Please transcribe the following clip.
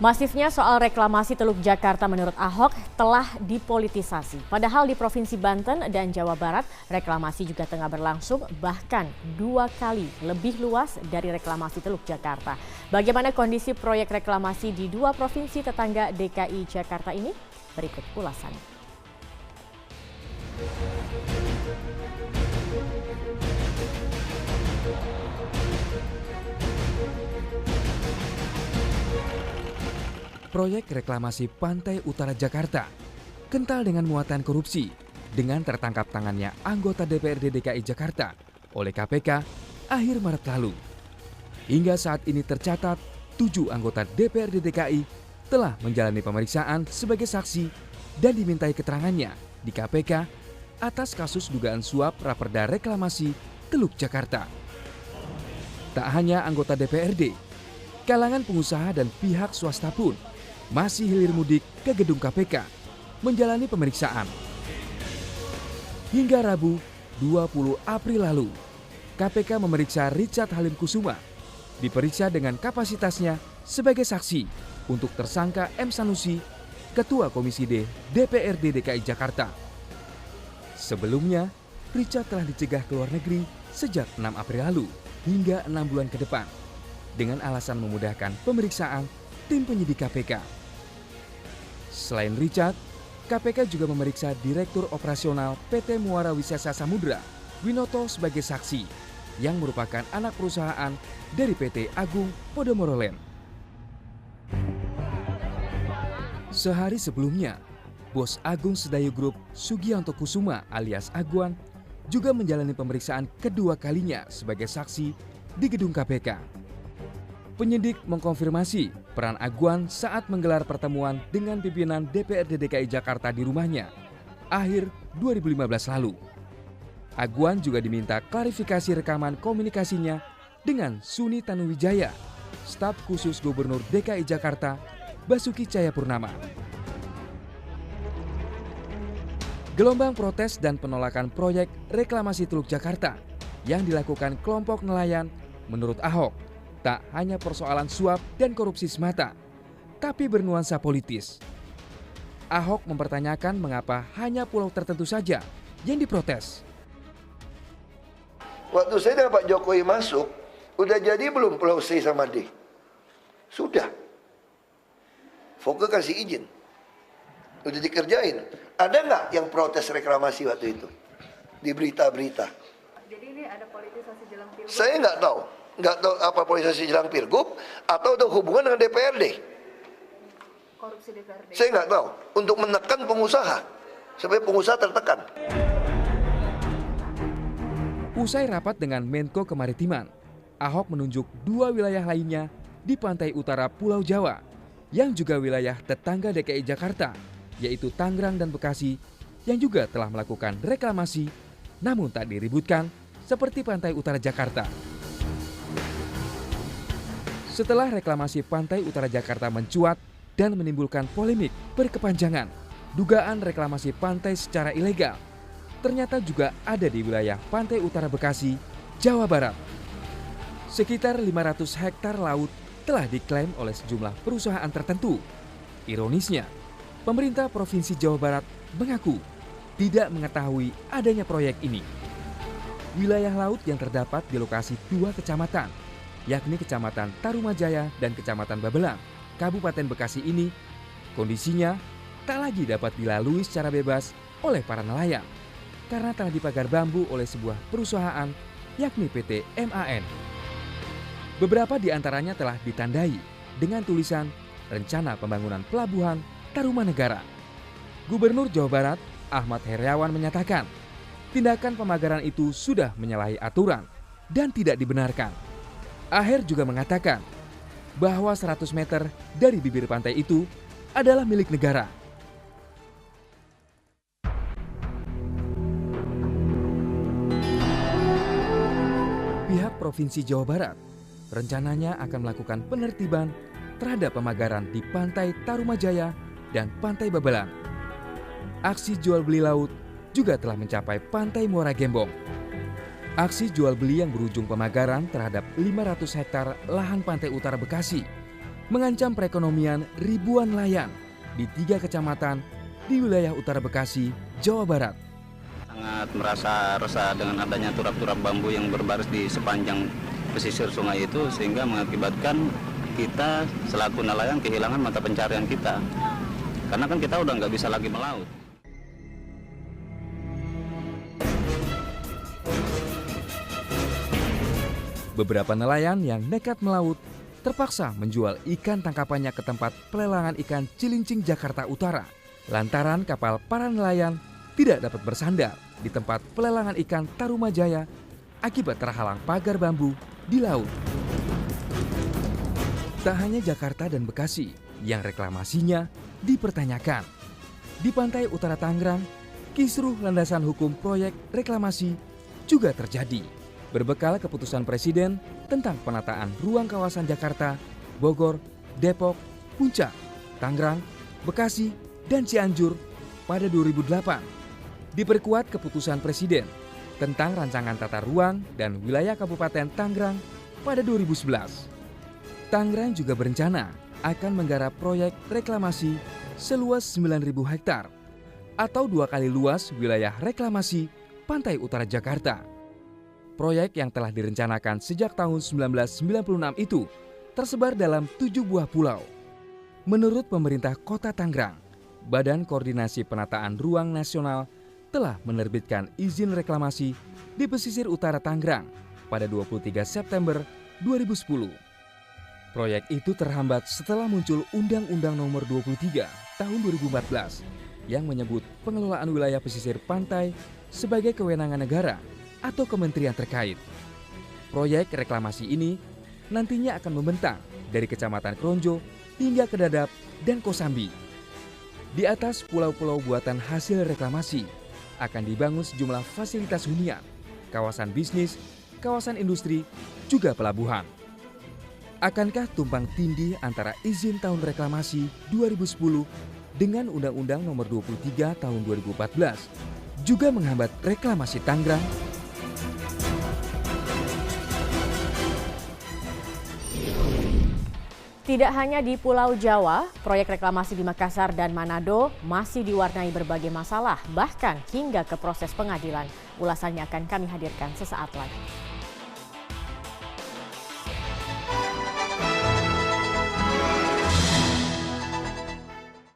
Masifnya soal reklamasi Teluk Jakarta menurut Ahok telah dipolitisasi. Padahal di Provinsi Banten dan Jawa Barat, reklamasi juga tengah berlangsung bahkan 2 kali lebih luas dari reklamasi Teluk Jakarta. Bagaimana kondisi proyek reklamasi di 2 provinsi tetangga DKI Jakarta ini? Berikut ulasannya. Proyek reklamasi Pantai Utara Jakarta kental dengan muatan korupsi dengan tertangkap tangannya anggota DPRD DKI Jakarta oleh KPK akhir Maret lalu. Hingga saat ini tercatat 7 anggota DPRD DKI telah menjalani pemeriksaan sebagai saksi dan dimintai keterangannya di KPK atas kasus dugaan suap raperda reklamasi Teluk Jakarta. Tak hanya anggota DPRD, kalangan pengusaha dan pihak swasta pun masih hilir mudik ke gedung KPK menjalani pemeriksaan. Hingga Rabu 20 April lalu, KPK memeriksa Richard Halim Kusuma, diperiksa dengan kapasitasnya sebagai saksi untuk tersangka M. Sanusi, Ketua Komisi D DPRD DKI Jakarta. Sebelumnya, Richard telah dicegah ke luar negeri sejak 6 April lalu hingga 6 bulan ke depan dengan alasan memudahkan pemeriksaan tim penyidik KPK. Selain Richard, KPK juga memeriksa Direktur Operasional PT Muara Wisesa Samudra, Winoto sebagai saksi, yang merupakan anak perusahaan dari PT Agung Podomoro Land. Sehari sebelumnya, bos Agung Sedayu Group Sugianto Kusuma alias Aguan juga menjalani pemeriksaan kedua kalinya sebagai saksi di gedung KPK. Penyidik mengkonfirmasi peran Aguan saat menggelar pertemuan dengan pimpinan DPRD DKI Jakarta di rumahnya akhir 2015 lalu. Aguan juga diminta klarifikasi rekaman komunikasinya dengan Suni Tanuwijaya, staf khusus Gubernur DKI Jakarta Basuki Cahayapurnama. Gelombang protes dan penolakan proyek reklamasi Teluk Jakarta yang dilakukan kelompok nelayan menurut Ahok tak hanya persoalan suap dan korupsi semata, tapi bernuansa politis. Ahok mempertanyakan mengapa hanya pulau tertentu saja yang diprotes. Waktu saya dengan Pak Jokowi masuk, udah jadi belum Pulau C sama D? Sudah. Foke kasih izin. Udah dikerjain. Ada nggak yang protes reklamasi waktu itu? Di berita-berita. Jadi ini ada politisasi jelang pilgub? Saya nggak tahu. Nggak tahu apa politisasi jelang pilgub atau ada hubungan dengan DPRD. Korupsi DPRD? Saya nggak tahu. Untuk menekan pengusaha. Supaya pengusaha tertekan. Usai rapat dengan Menko Kemaritiman, Ahok menunjuk 2 wilayah lainnya di pantai utara Pulau Jawa yang juga wilayah tetangga DKI Jakarta, yaitu Tangerang dan Bekasi yang juga telah melakukan reklamasi namun tak diributkan seperti pantai utara Jakarta. Setelah reklamasi pantai utara Jakarta mencuat dan menimbulkan polemik berkepanjangan, dugaan reklamasi pantai secara ilegal ternyata juga ada di wilayah pantai utara Bekasi, Jawa Barat. Sekitar 500 hektar laut telah diklaim oleh sejumlah perusahaan tertentu. Ironisnya, pemerintah Provinsi Jawa Barat mengaku tidak mengetahui adanya proyek ini. Wilayah laut yang terdapat di lokasi 2 kecamatan, yakni Kecamatan Tarumajaya dan Kecamatan Babelan, Kabupaten Bekasi ini, kondisinya tak lagi dapat dilalui secara bebas oleh para nelayan karena telah dipagar bambu oleh sebuah perusahaan, yakni PT MAN. Beberapa di antaranya telah ditandai dengan tulisan Rencana Pembangunan Pelabuhan Tarumanegara. Gubernur Jawa Barat, Ahmad Heriawan menyatakan, tindakan pemagaran itu sudah menyalahi aturan dan tidak dibenarkan. Aher juga mengatakan bahwa 100 meter dari bibir pantai itu adalah milik negara. Pihak Provinsi Jawa Barat rencananya akan melakukan penertiban terhadap pemagaran di Pantai Tarumajaya dan Pantai Babelan. Aksi jual beli laut juga telah mencapai Pantai Muara Gembong. Aksi jual beli yang berujung pemagaran terhadap 500 hektar lahan pantai utara Bekasi mengancam perekonomian ribuan nelayan di 3 kecamatan di wilayah utara Bekasi, Jawa Barat. Sangat merasa resah dengan adanya turap-turap bambu yang berbaris di sepanjang pesisir sungai itu, sehingga mengakibatkan kita selaku nelayan kehilangan mata pencarian kita. Karena kan kita udah nggak bisa lagi melaut. Beberapa nelayan yang nekat melaut terpaksa menjual ikan tangkapannya ke tempat pelelangan ikan Cilincing, Jakarta Utara. Lantaran kapal para nelayan tidak dapat bersandar di tempat pelelangan ikan Tarumajaya akibat terhalang pagar bambu di laut. Tak hanya Jakarta dan Bekasi yang reklamasinya dipertanyakan. Di pantai utara Tangerang, kisruh landasan hukum proyek reklamasi juga terjadi. Berbekal keputusan Presiden tentang penataan ruang kawasan Jakarta, Bogor, Depok, Puncak, Tangerang, Bekasi, dan Cianjur pada 2008. Diperkuat keputusan Presiden tentang rancangan tata ruang dan wilayah Kabupaten Tangerang pada 2011. Tangerang juga berencana akan menggarap proyek reklamasi seluas 9.000 hektar atau 2 kali luas wilayah reklamasi pantai utara Jakarta. Proyek yang telah direncanakan sejak tahun 1996 itu tersebar dalam 7 buah pulau. Menurut pemerintah Kota Tangerang, Badan Koordinasi Penataan Ruang Nasional telah menerbitkan izin reklamasi di pesisir utara Tangerang pada 23 September 2010. Proyek itu terhambat setelah muncul Undang-Undang Nomor 23 Tahun 2014 yang menyebut pengelolaan wilayah pesisir pantai sebagai kewenangan negara atau kementerian terkait. Proyek reklamasi ini nantinya akan membentang dari Kecamatan Kronjo hingga ke Dadap dan Kosambi. Di atas pulau-pulau buatan hasil reklamasi akan dibangun sejumlah fasilitas hunian, kawasan bisnis, kawasan industri, juga pelabuhan. Akankah tumpang tindih antara izin tahun reklamasi 2010 dengan Undang-Undang Nomor 23 Tahun 2014 juga menghambat reklamasi Tangerang? Tidak hanya di Pulau Jawa, proyek reklamasi di Makassar dan Manado masih diwarnai berbagai masalah, bahkan hingga ke proses pengadilan. Ulasannya akan kami hadirkan sesaat lagi.